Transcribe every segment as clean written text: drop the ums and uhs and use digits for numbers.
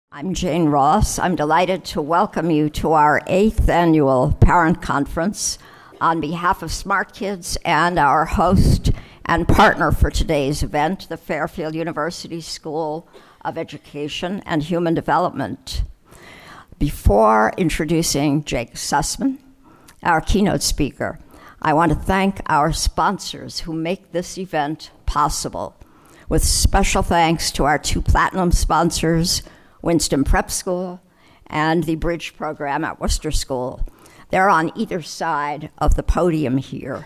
I'm Jane Ross. I'm delighted to welcome you to our 8th annual Parent Conference on behalf of Smart Kids and our host and partner for today's event, the Fairfield University School of Education and Human Development. Before introducing Jake Sussman, our keynote speaker, I want to thank our sponsors who make this event possible, with special thanks to our 2 platinum sponsors, Winston Prep School and the Bridge Program at Worcester School. They're on either side of the podium here.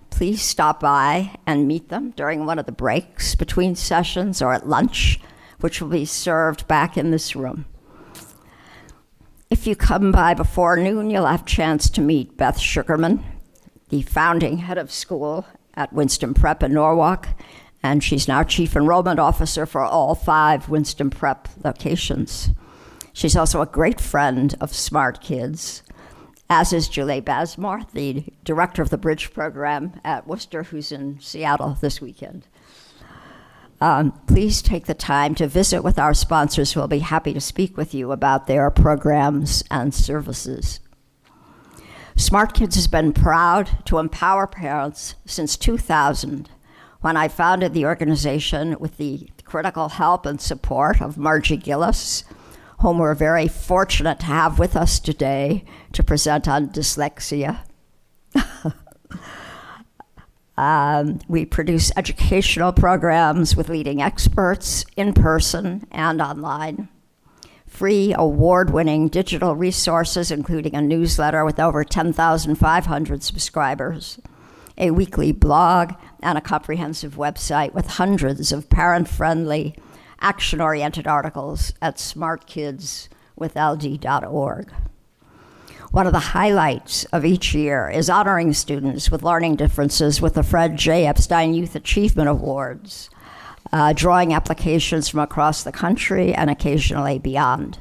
Please stop by and meet them during one of the breaks between sessions or at lunch, which will be served back in this room. If you come by before noon, you'll have a chance to meet Beth Sugarman, the founding head of school at Winston Prep in Norwalk, and she's now Chief Enrollment Officer for all 5 Winston Prep locations. She's also a great friend of Smart Kids, as is Julie Basmore, the director of the Bridge Program at Worcester, who's in Seattle this weekend. Please take the time to visit with our sponsors, who will be happy to speak with you about their programs and services. Smart Kids has been proud to empower parents since 2000, when I founded the organization with the critical help and support of Margie Gillis, whom we're very fortunate to have with us today to present on dyslexia. We produce educational programs with leading experts in person and online. Free award-winning digital resources, including a newsletter with over 10,500 subscribers, a weekly blog, and a comprehensive website with hundreds of parent-friendly, action-oriented articles at smartkidswithld.org. One of the highlights of each year is honoring students with learning differences with the Fred J. Epstein Youth Achievement Awards, drawing applications from across the country and occasionally beyond.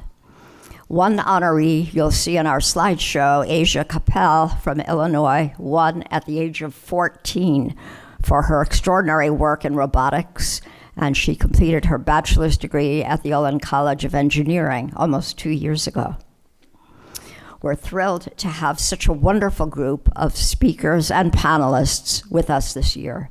One honoree you'll see in our slideshow, Asia Capel from Illinois, won at the age of 14 for her extraordinary work in robotics, and she completed her bachelor's degree at the Olin College of Engineering almost 2 years ago. We're thrilled to have such a wonderful group of speakers and panelists with us this year.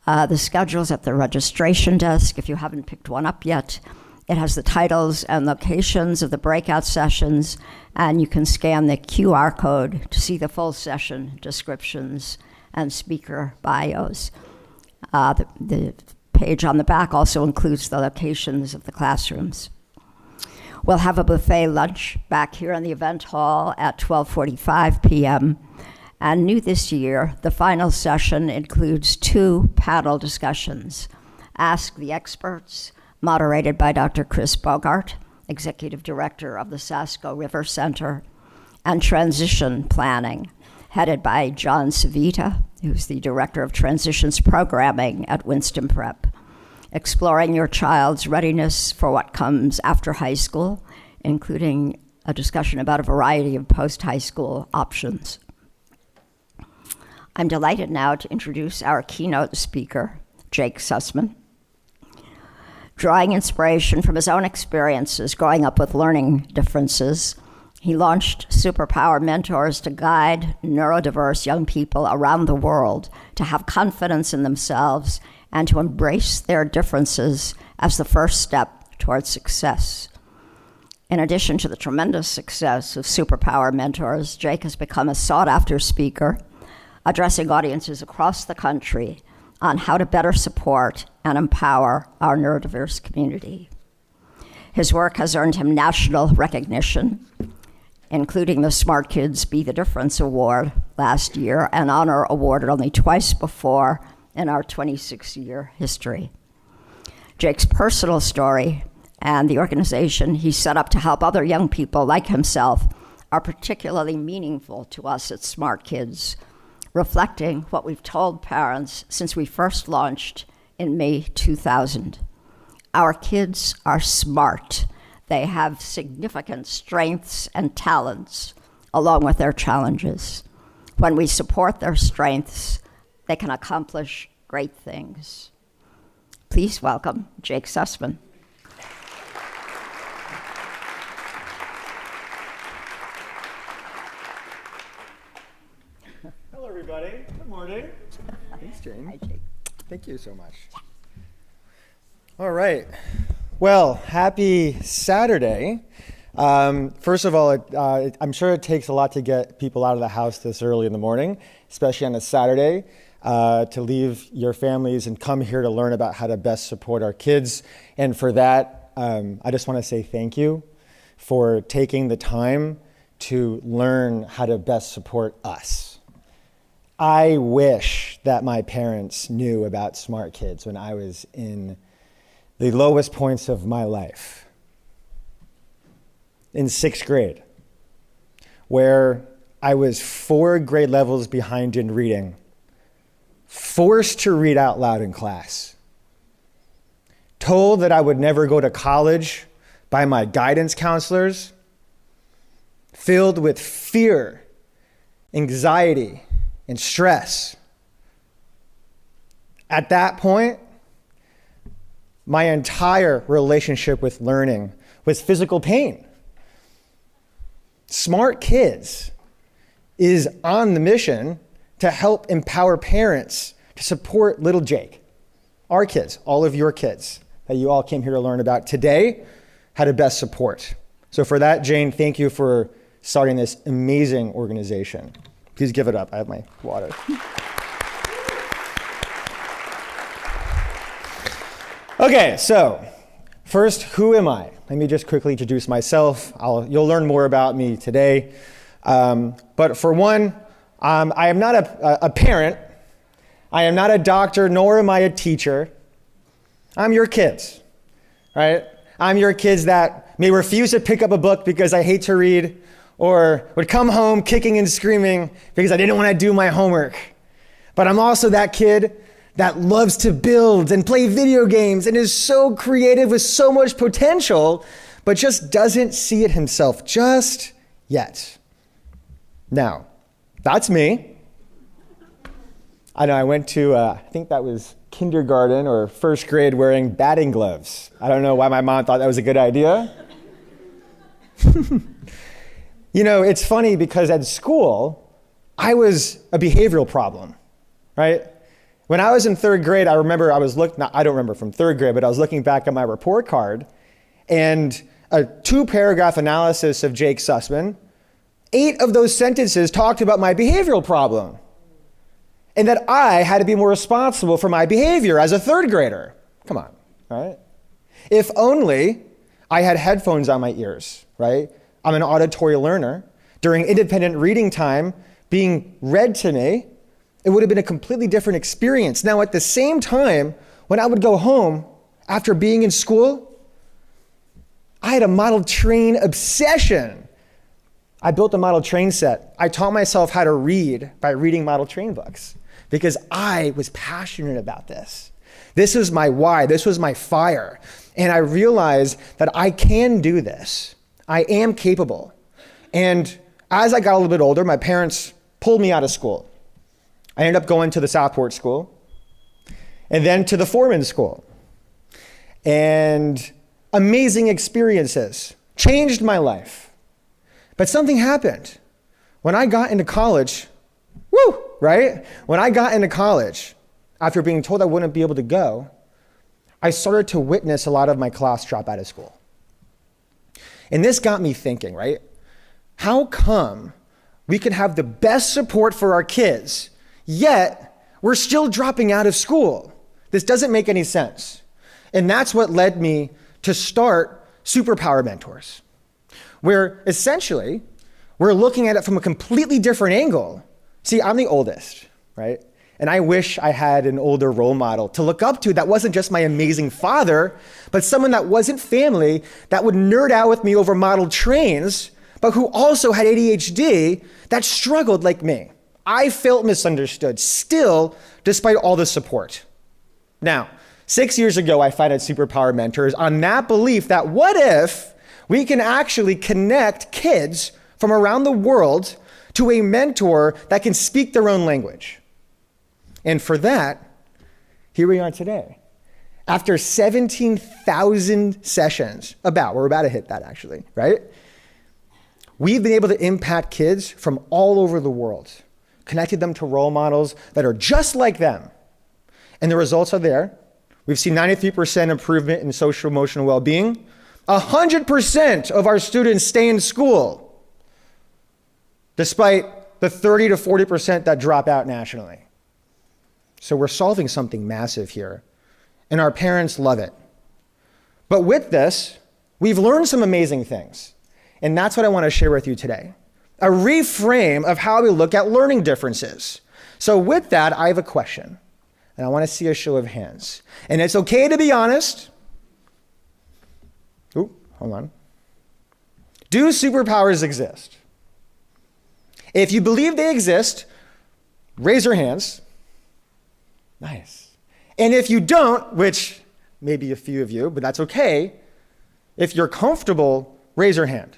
The schedule's at the registration desk if you haven't picked one up yet. It has the titles and locations of the breakout sessions, and you can scan the QR code to see the full session descriptions and speaker bios. The page on the back also includes the locations of the classrooms. We'll have a buffet lunch back here in the event hall at 12:45 p.m. And new this year, the final session includes 2 panel discussions. Ask the Experts, moderated by Dr. Chris Bogart, Executive Director of the Sasko River Center, and Transition Planning, headed by John Savita, who's the Director of Transitions Programming at Winston Prep, exploring your child's readiness for what comes after high school, including a discussion about a variety of post-high school options. I'm delighted now to introduce our keynote speaker, Jake Sussman. Drawing inspiration from his own experiences growing up with learning differences, he launched Superpower Mentors to guide neurodiverse young people around the world to have confidence in themselves and to embrace their differences as the first step towards success. In addition to the tremendous success of Superpower Mentors, Jake has become a sought-after speaker, addressing audiences across the country on how to better support and empower our neurodiverse community. His work has earned him national recognition, including the Smart Kids Be the Difference Award last year, an honor awarded only twice before in our 26-year history. Jake's personal story and the organization he set up to help other young people like himself are particularly meaningful to us at Smart Kids, reflecting what we've told parents since we first launched in May 2000. Our kids are smart. They have significant strengths and talents, along with their challenges. When we support their strengths, they can accomplish great things. Please welcome Jake Sussman. Saturday. Thanks, Jane. Hi, Jake. Thank you so much. All right. Well, happy Saturday. First of all, I'm sure it takes a lot to get people out of the house this early in the morning, especially on a Saturday, to leave your families and come here to learn about how to best support our kids. And for that, I just want to say thank you for taking the time to learn how to best support us. I wish that my parents knew about smart kids when I was in the lowest points of my life. In 6th grade, where I was 4 grade levels behind in reading, forced to read out loud in class, told that I would never go to college by my guidance counselors, filled with fear, anxiety, and stress. At that point, my entire relationship with learning was physical pain. Smart Kids is on the mission to help empower parents to support little Jake, our kids, all of your kids that you all came here to learn about today, how to best support. So for that, Jane, thank you for starting this amazing organization. Please give it up. I have my water. Okay, so first, who am I? Let me just quickly introduce myself. You'll learn more about me today. But for one, I am not a parent. I am not a doctor, nor am I a teacher. I'm your kids, right? I'm your kids that may refuse to pick up a book because I hate to read, or would come home kicking and screaming because I didn't want to do my homework. But I'm also that kid that loves to build and play video games and is so creative with so much potential, but just doesn't see it himself just yet. Now, that's me. I know I went to, I think that was kindergarten or 1st grade wearing batting gloves. I don't know why my mom thought that was a good idea. You know, it's funny because at school, I was a behavioral problem, right? When I was in 3rd grade, I remember I don't remember from 3rd grade, but I was looking back at my report card and a 2-paragraph analysis of Jake Sussman. 8 of those sentences talked about my behavioral problem and that I had to be more responsible for my behavior as a 3rd grader. Come on, right? If only I had headphones on my ears, right? I'm an auditory learner. During independent reading time, being read to me, it would have been a completely different experience. Now, at the same time, when I would go home after being in school, I had a model train obsession. I built a model train set. I taught myself how to read by reading model train books because I was passionate about this. This was my why. This was my fire. And I realized that I can do this. I am capable. And as I got a little bit older, my parents pulled me out of school. I ended up going to the Southport School and then to the Foreman School. And amazing experiences changed my life. But something happened. When I got into college, right? When I got into college, after being told I wouldn't be able to go, I started to witness a lot of my class drop out of school. And this got me thinking, right? How come we can have the best support for our kids, yet we're still dropping out of school? This doesn't make any sense. And that's what led me to start Superpower Mentors, where essentially we're looking at it from a completely different angle. See, I'm the oldest, right? And I wish I had an older role model to look up to that wasn't just my amazing father, but someone that wasn't family, that would nerd out with me over model trains, but who also had ADHD, that struggled like me. I felt misunderstood still, despite all the support. Now, 6 years ago, I founded Superpower Mentors on that belief that what if we can actually connect kids from around the world to a mentor that can speak their own language. And for that, here we are today. After 17,000 sessions, we're about to hit that actually, right? We've been able to impact kids from all over the world connected them to role models that are just like them. And the results are there. We've seen 93% improvement in social emotional well-being. 100% of our students stay in school, despite the 30 to 40% that drop out nationally. So we're solving something massive here, and our parents love it. But with this, we've learned some amazing things, and that's what I want to share with you today. A reframe of how we look at learning differences. So with that, I have a question, and I want to see a show of hands. And it's okay to be honest. Ooh, hold on. Do superpowers exist? If you believe they exist, raise your hands. Nice. And if you don't, which maybe a few of you, but that's okay, if you're comfortable, raise your hand.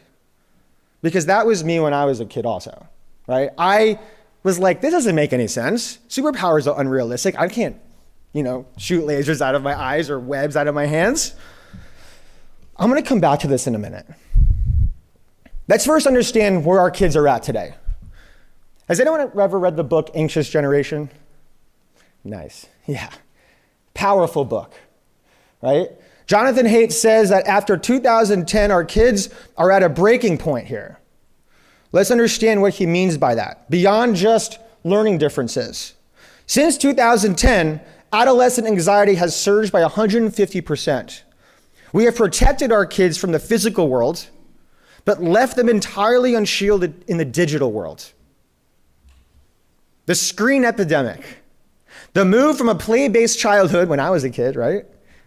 Because that was me when I was a kid also, right? I was like, this doesn't make any sense. Superpowers are unrealistic. I can't, shoot lasers out of my eyes or webs out of my hands. I'm going to come back to this in a minute. Let's first understand where our kids are at today. Has anyone ever read the book Anxious Generation? Nice. Yeah. Powerful book, right? Jonathan Haidt says that after 2010, our kids are at a breaking point here. Let's understand what he means by that, beyond just learning differences. Since 2010, adolescent anxiety has surged by 150%. We have protected our kids from the physical world, but left them entirely unshielded in the digital world. The screen epidemic. The move from a play-based childhood when I was a kid, right?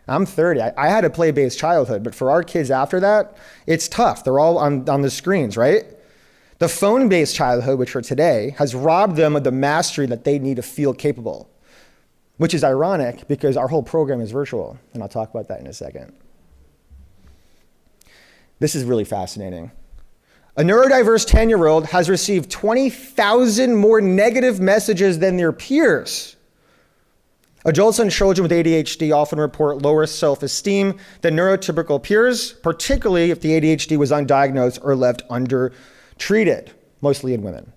I'm 30. I had a play-based childhood, but for our kids after that, it's tough. They're all on the screens, right? The phone-based childhood, which for today, has robbed them of the mastery that they need to feel capable, which is ironic because our whole program is virtual, and I'll talk about that in a second. This is really fascinating. A neurodiverse 10-year-old has received 20,000 more negative messages than their peers. Adults and children with ADHD often report lower self-esteem than neurotypical peers, particularly if the ADHD was undiagnosed or left undertreated, mostly in women.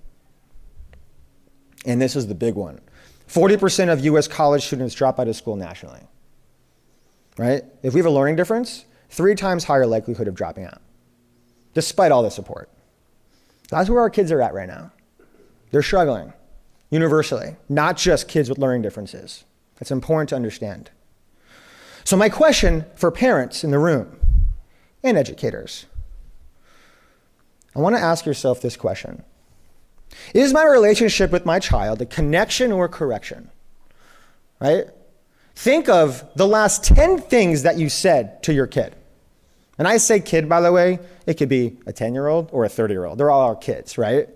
And this is the big one. 40% of US college students drop out of school nationally, right? If we have a learning difference, 3 times higher likelihood of dropping out, despite all the support. That's where our kids are at right now. They're struggling universally, not just kids with learning differences. It's important to understand. So my question for parents in the room and educators, I want to ask yourself this question. Is my relationship with my child a connection or a correction? Right? Think of the last 10 things that you said to your kid. And I say kid, by the way, it could be a 10-year-old or a 30-year-old. They're all our kids, right?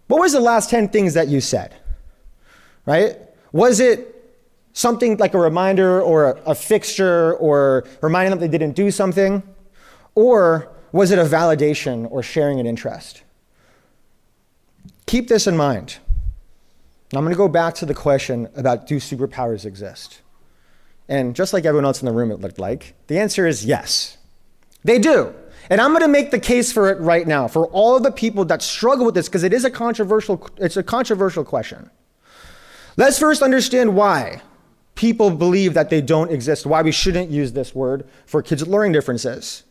What was the last 10 things that you said? Right? Was it something like a reminder or a fixture or reminding them they didn't do something? Or was it a validation or sharing an interest? Keep this in mind. Now I'm going to go back to the question about do superpowers exist? And just like everyone else in the room it looked like, the answer is yes. They do. And I'm going to make the case for it right now for all of the people that struggle with this because it's a controversial question. Let's first understand why people believe that they don't exist, why we shouldn't use this word for kids with learning differences.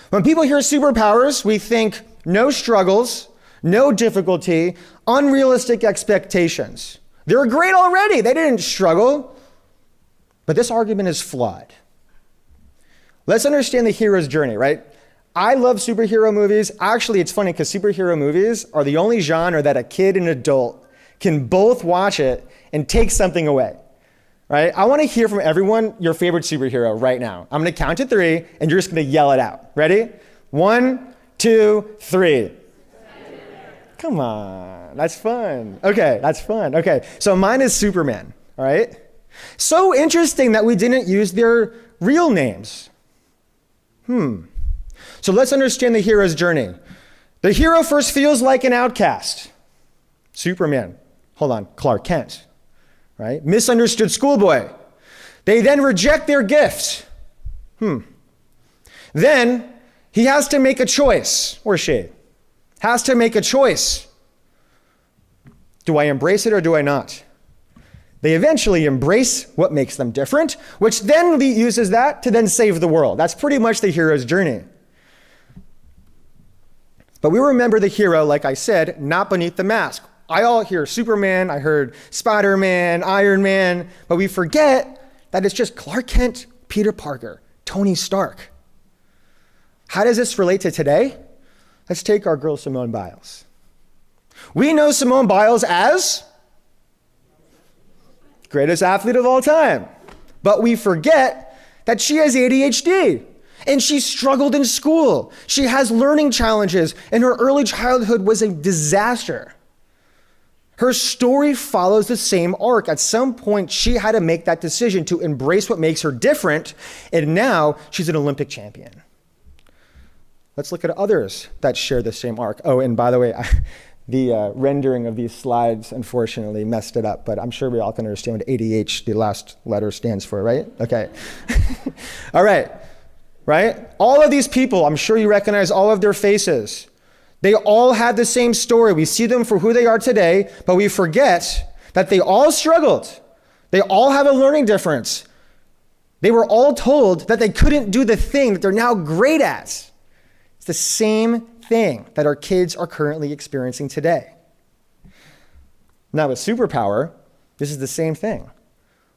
When people hear superpowers, we think no struggles, no difficulty, unrealistic expectations. They're great already. They didn't struggle. But this argument is flawed. Let's understand the hero's journey, right? I love superhero movies. Actually, it's funny because superhero movies are the only genre that a kid and an adult can both watch it and take something away. Right? I want to hear from everyone your favorite superhero right now. I'm going to count to 3, and you're just going to yell it out. Ready? 1, 2, 3. Come on. That's fun. Okay, that's fun. Okay, so mine is Superman. All right? So interesting that we didn't use their real names. So let's understand the hero's journey. The hero first feels like an outcast. Superman. Hold on. Clark Kent. Right? Misunderstood schoolboy. They then reject their gift. Then he has to make a choice, or she has to make a choice. Do I embrace it or do I not? They eventually embrace what makes them different, which then uses that to then save the world. That's pretty much the hero's journey. But we remember the hero, like I said, not beneath the mask. I all hear Superman, I heard Spider-Man, Iron Man, but we forget that it's just Clark Kent, Peter Parker, Tony Stark. How does this relate to today? Let's take our girl Simone Biles. We know Simone Biles as greatest athlete of all time. But we forget that she has ADHD and she struggled in school. She has learning challenges and her early childhood was a disaster. Her story follows the same arc. At some point, she had to make that decision to embrace what makes her different, and now she's an Olympic champion. Let's look at others that share the same arc. Oh, and by the way, the rendering of these slides, unfortunately, messed it up, but I'm sure we all can understand what ADH, the last letter, stands for, right? Okay. All right. All of these people, I'm sure you recognize all of their faces. They all had the same story. We see them for who they are today, but we forget that they all struggled. They all have a learning difference. They were all told that they couldn't do the thing that they're now great at. It's the same thing that our kids are currently experiencing today. Now with Superpower, this is the same thing.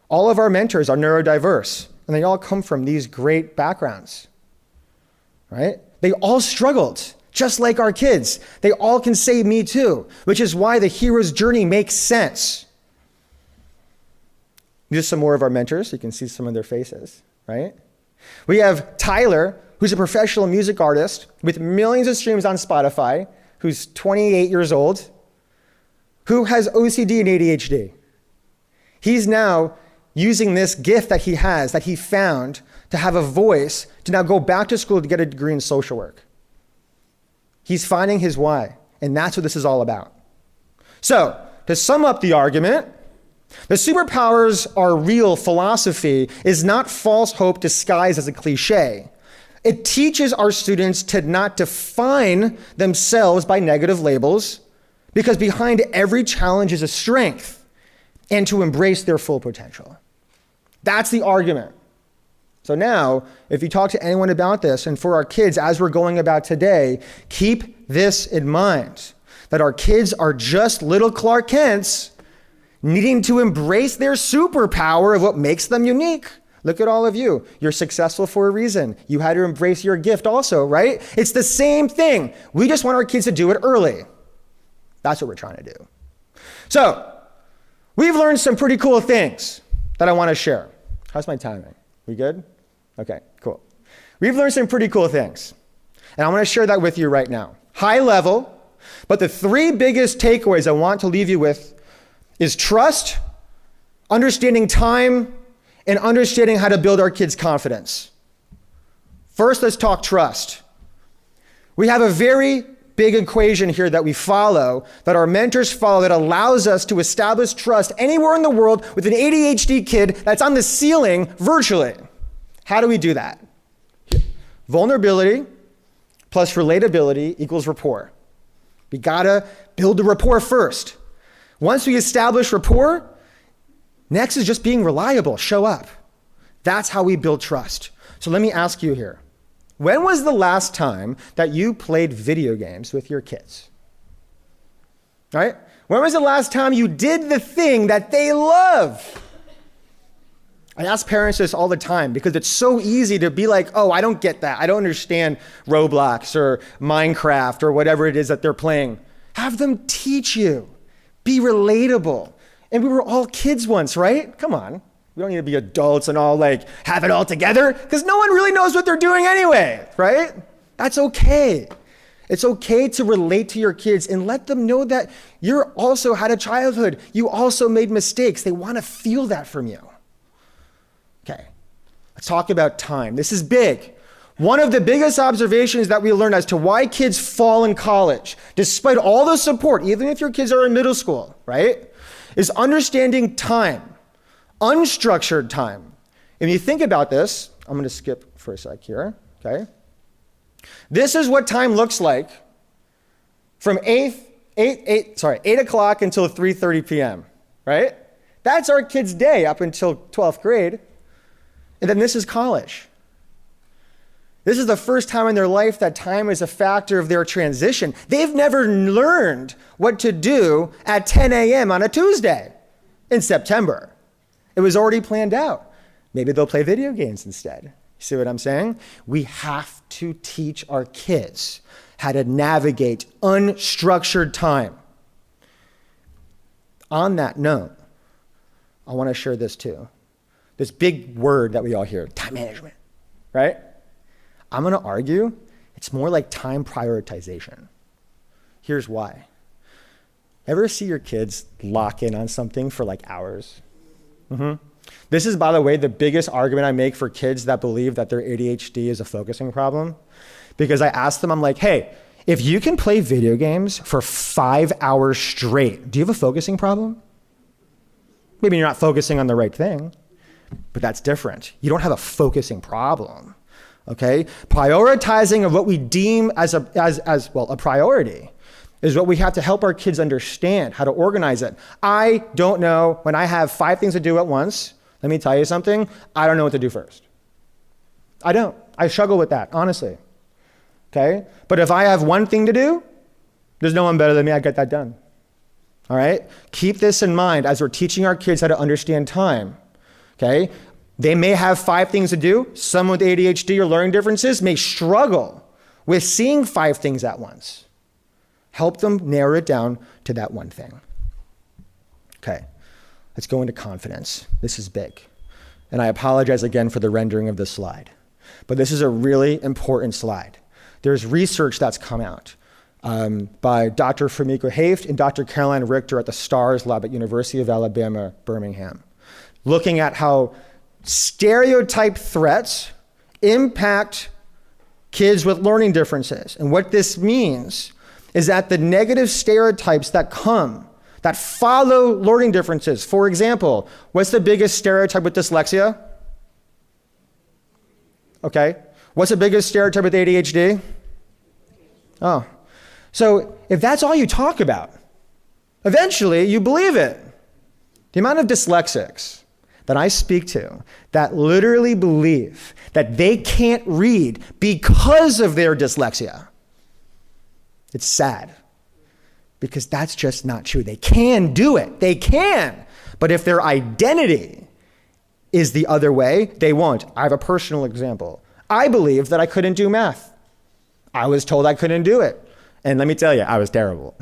All of our mentors are neurodiverse, and they all come from these great backgrounds, right? They all struggled, just like our kids. They all can say me too, which is why the hero's journey makes sense. Just some more of our mentors. You can see some of their faces, right? We have Tyler, who's a professional music artist with millions of streams on Spotify, who's 28 years old, who has OCD and ADHD. He's now using this gift that he has, that he found, to have a voice, to now go back to school to get a degree in social work. He's finding his why, and that's what this is all about. So, to sum up the argument, the superpowers are real philosophy is not false hope disguised as a cliche. It teaches our students to not define themselves by negative labels, because behind every challenge is a strength, and to embrace their full potential. That's the argument. So now, if you talk to anyone about this, and for our kids, as we're going about today, keep this in mind, that our kids are just little Clark Kents needing to embrace their superpower of what makes them unique. Look at all of you. You're successful for a reason. You had to embrace your gift also, right? It's the same thing. We just want our kids to do it early. That's what we're trying to do. So, we've learned some pretty cool things that I want to share. How's my timing? We good? Okay, cool. We've learned some pretty cool things, and I want to share that with you right now. High level, but the three biggest takeaways I want to leave you with is trust, understanding time, and understanding how to build our kids' confidence. First, let's talk trust. We have a very big equation here that we follow, that our mentors follow, that allows us to establish trust anywhere in the world with an ADHD kid that's on the ceiling virtually. How do we do that? Vulnerability plus relatability equals rapport. We gotta build the rapport first. Once we establish rapport, next is just being reliable, show up. That's how we build trust. So let me ask you here. When was the last time that you played video games with your kids? Right? When was the last time you did the thing that they love? I ask parents this all the time because it's so easy to be like, oh, I don't get that. I don't understand Roblox or Minecraft or whatever it is that they're playing. Have them teach you. Be relatable. And we were all kids once, right? Come on. We don't need to be adults and all like have it all together because no one really knows what they're doing anyway, right? That's okay. It's okay to relate to your kids and let them know that you also had a childhood. You also made mistakes. They want to feel that from you. Okay, let's talk about time. This is big. One of the biggest observations that we learned as to why kids fall in college, despite all the support, even if your kids are in middle school, right, is understanding time. Unstructured time. If you think about this, I'm going to skip for a sec here, okay? This is what time looks like from 8th 8 o'clock until 3:30 p.m., right? That's our kid's day up until 12th grade. And then this is college. This is the first time in their life that time is a factor of their transition. They've never learned what to do at 10 a.m. on a Tuesday in September. It was already planned out. Maybe they'll play video games instead. You see what I'm saying? We have to teach our kids how to navigate unstructured time. On that note, I want to share this too. This big word that we all hear, time management, right? I'm going to argue it's more like time prioritization. Here's why. Ever see your kids lock in on something for like hours? This is, by the way, the biggest argument I make for kids that believe that their ADHD is a focusing problem. Because I ask them, I'm like, hey, if you can play video games for 5 hours straight, do you have a focusing problem? Maybe you're not focusing on the right thing, but that's different. You don't have a focusing problem, okay? Prioritizing of what we deem as a priority is what we have to help our kids understand, how to organize it. I don't know, when I have 5 things to do at once, let me tell you something, I don't know what to do first. I don't. I struggle with that, honestly, okay? But if I have one thing to do, there's no one better than me, I get that done. All right? Keep this in mind as we're teaching our kids how to understand time, okay? They may have 5 things to do. Someone with ADHD or learning differences may struggle with seeing 5 things at once. Help them narrow it down to that one thing. Okay, let's go into confidence. This is big. And I apologize again for the rendering of this slide. But this is a really important slide. There's research that's come out by Dr. Fumiko Haft and Dr. Caroline Richter at the STARS Lab at University of Alabama, Birmingham, looking at how stereotype threats impact kids with learning differences. And what this means is that the negative stereotypes that follow learning differences. For example, what's the biggest stereotype with dyslexia? Okay. What's the biggest stereotype with ADHD? Oh. So if that's all you talk about, eventually you believe it. The amount of dyslexics that I speak to that literally believe that they can't read because of their dyslexia, it's sad, because that's just not true. They can do it. They can. But if their identity is the other way, they won't. I have a personal example. I believed that I couldn't do math. I was told I couldn't do it. And let me tell you, I was terrible.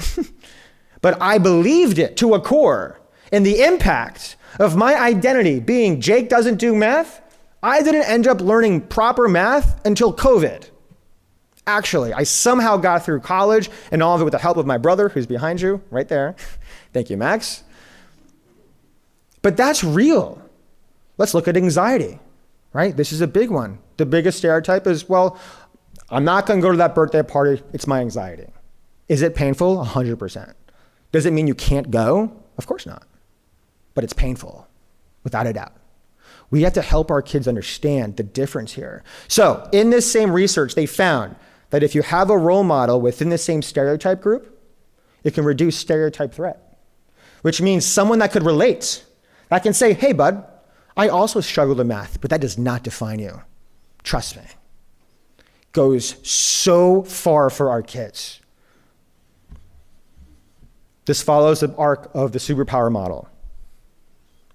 But I believed it to a core. And the impact of my identity being Jake doesn't do math, I didn't end up learning proper math until COVID. Actually, I somehow got through college, and all of it with the help of my brother, who's behind you, right there. Thank you, Max. But that's real. Let's look at anxiety, right? This is a big one. The biggest stereotype is, well, I'm not going to go to that birthday party. It's my anxiety. Is it painful? 100%. Does it mean you can't go? Of course not. But it's painful, without a doubt. We have to help our kids understand the difference here. So in this same research, they found that if you have a role model within the same stereotype group, it can reduce stereotype threat, which means someone that could relate, that can say, hey, bud, I also struggled with math, but that does not define you. Trust me. Goes so far for our kids. This follows the arc of the superpower model,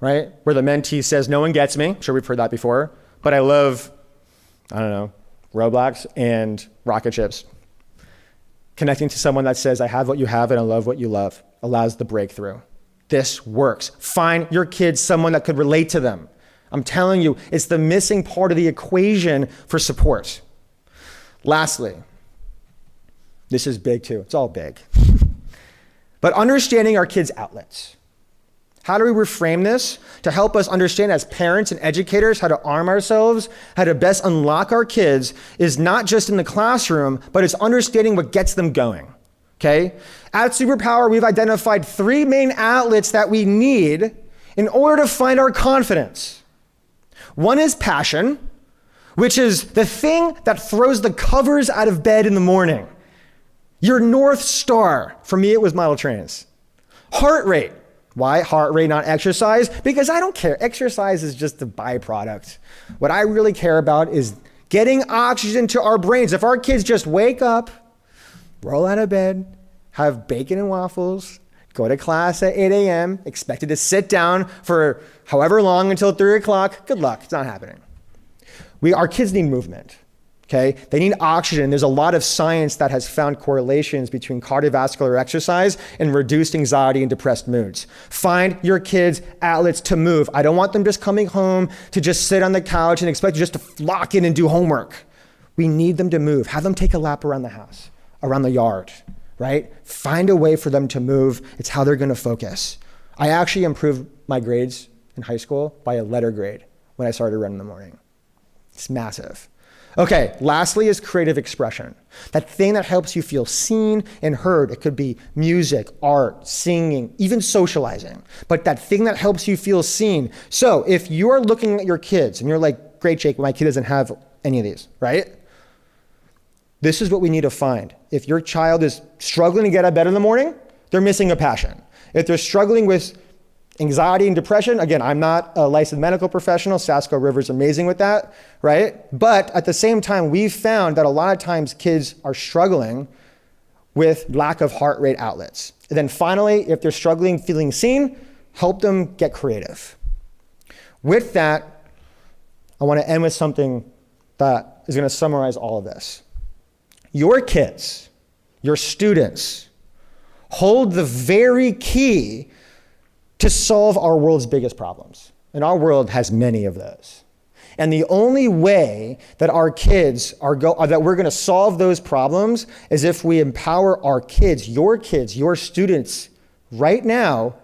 right? Where the mentee says, no one gets me. I'm sure we've heard that before, but I love, Roblox and rocket ships. Connecting to someone that says, I have what you have and I love what you love, allows the breakthrough. This works. Find your kids someone that could relate to them. I'm telling you, it's the missing part of the equation for support. Lastly, this is big too. It's all big. But understanding our kids' outlets. How do we reframe this to help us understand as parents and educators how to arm ourselves, how to best unlock our kids is not just in the classroom, but it's understanding what gets them going, okay? At Superpower, we've identified 3 main outlets that we need in order to find our confidence. One is passion, which is the thing that throws the covers out of bed in the morning. Your North Star, for me, it was model trains. Heart rate. Why heart rate, not exercise? Because I don't care. Exercise is just a byproduct. What I really care about is getting oxygen to our brains. If our kids just wake up, roll out of bed, have bacon and waffles, go to class at 8 a.m., expected to sit down for however long until 3 o'clock, good luck, it's not happening. Our kids need movement. Okay, they need oxygen. There's a lot of science that has found correlations between cardiovascular exercise and reduced anxiety and depressed moods. Find your kids outlets to move. I don't want them just coming home to just sit on the couch and expect you just to lock in and do homework. We need them to move. Have them take a lap around the house, around the yard, right? Find a way for them to move. It's how they're gonna focus. I actually improved my grades in high school by a letter grade when I started running in the morning. It's massive. Okay, lastly is creative expression. That thing that helps you feel seen and heard. It could be music, art, singing, even socializing. But that thing that helps you feel seen. So if you're looking at your kids and you're like, great, Jake, my kid doesn't have any of these, right? This is what we need to find. If your child is struggling to get out of bed in the morning, they're missing a passion. If they're struggling with anxiety and depression, again, I'm not a licensed medical professional. Sasko River's amazing with that, right? But at the same time, we've found that a lot of times kids are struggling with lack of heart rate outlets. And then finally, if they're struggling feeling seen, help them get creative. With that, I want to end with something that is going to summarize all of this. Your kids, your students, hold the very key to solve our world's biggest problems. And our world has many of those. And the only way that our kids that we're gonna solve those problems is if we empower our kids, your students right now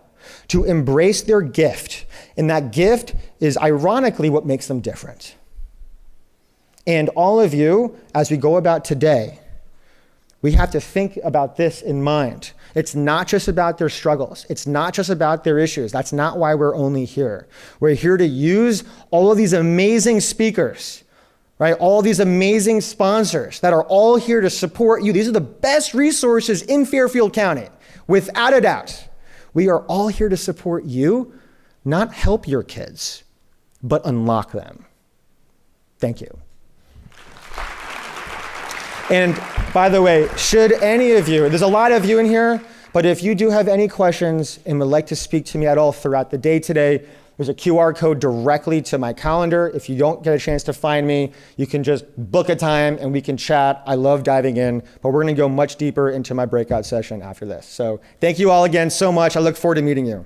to embrace their gift. And that gift is ironically what makes them different. And all of you, as we go about today, we have to think about this in mind. It's not just about their struggles. It's not just about their issues. That's not why we're only here. We're here to use all of these amazing speakers, right? All these amazing sponsors that are all here to support you. These are the best resources in Fairfield County, without a doubt. We are all here to support you, not help your kids, but unlock them. Thank you. And by the way, should any of you, there's a lot of you in here, but if you do have any questions and would like to speak to me at all throughout the day today, there's a QR code directly to my calendar. If you don't get a chance to find me, you can just book a time and we can chat. I love diving in, but we're gonna go much deeper into my breakout session after this. So thank you all again so much. I look forward to meeting you.